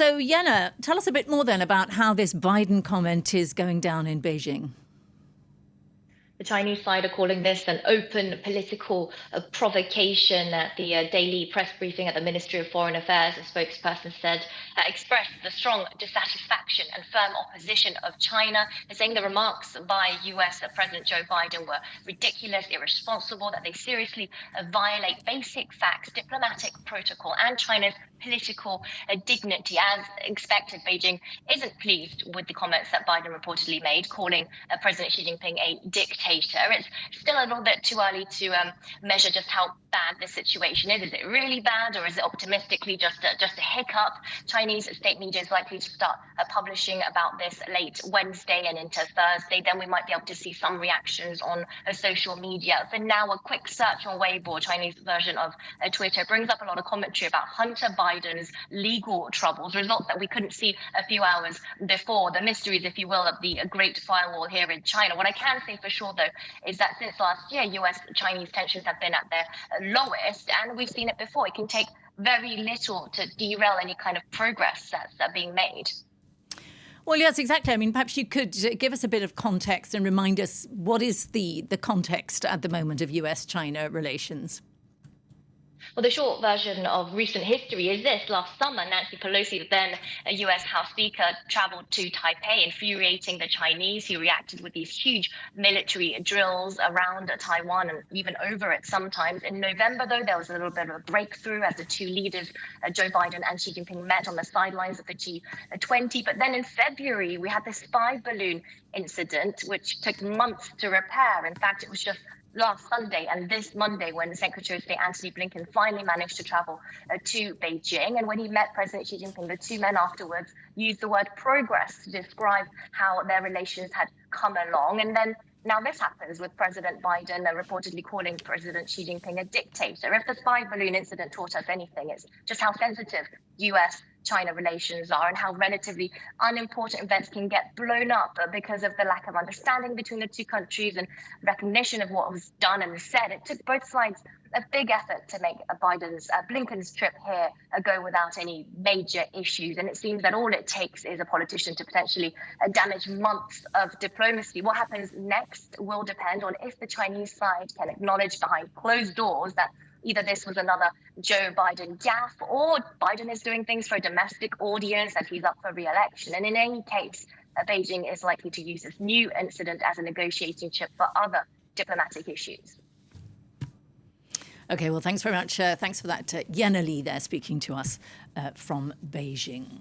So, Yena, tell us a bit more then about how this Biden comment is going down in Beijing. The Chinese side are calling this an open political provocation. At the daily press briefing at the Ministry of Foreign Affairs, a spokesperson said, expressed the strong dissatisfaction and firm opposition of China, saying the remarks by US President Joe Biden were ridiculous, irresponsible, that they seriously violate basic facts, diplomatic protocol, and China's political dignity. As expected, Beijing isn't pleased with the comments that Biden reportedly made, calling President Xi Jinping a dictator. It's still a little bit too early to measure just how bad the situation is. Is it really bad, or is it optimistically just a hiccup? Chinese state media is likely to start publishing about this late Wednesday and into Thursday. Then we might be able to see some reactions on social media. For now, a quick search on Weibo, Chinese version of Twitter, brings up a lot of commentary about Hunter Biden's legal troubles, results that we couldn't see a few hours before, the mysteries, if you will, of the Great Firewall here in China. What I can say for sure, though, is that since last year, US-Chinese tensions have been at their lowest, and we've seen it before. It can take very little to derail any kind of progress that's being made. Well, yes, exactly. I mean, perhaps you could give us a bit of context and remind us what is the context at the moment of US-China relations. Well, the short version of recent history is this. Last summer, Nancy Pelosi, then a US House Speaker, traveled to Taipei, infuriating the Chinese, who reacted with these huge military drills around Taiwan and even over it sometimes. In November, though, there was a little bit of a breakthrough as the two leaders, Joe Biden and Xi Jinping, met on the sidelines of the G20. But then in February, we had this spy balloon incident, which took months to repair. In fact, it was just last Sunday and this Monday when Secretary of State Antony Blinken finally managed to travel to Beijing. And when he met President Xi Jinping, the two men afterwards used the word progress to describe how their relations had come along. And then now this happens with President Biden reportedly calling President Xi Jinping a dictator. If the spy balloon incident taught us anything, it's just how sensitive US-China relations are and how relatively unimportant events can get blown up because of the lack of understanding between the two countries and recognition of what was done and said. It took both sides a big effort to make Blinken's trip here go without any major issues. And it seems that all it takes is a politician to potentially damage months of diplomacy. What happens next will depend on if the Chinese side can acknowledge behind closed doors that either this was another Joe Biden gaffe or Biden is doing things for a domestic audience, that he's up for re-election. And in any case, Beijing is likely to use this new incident as a negotiating chip for other diplomatic issues. OK, well, thanks very much. Thanks for that. Yena Lee there speaking to us from Beijing.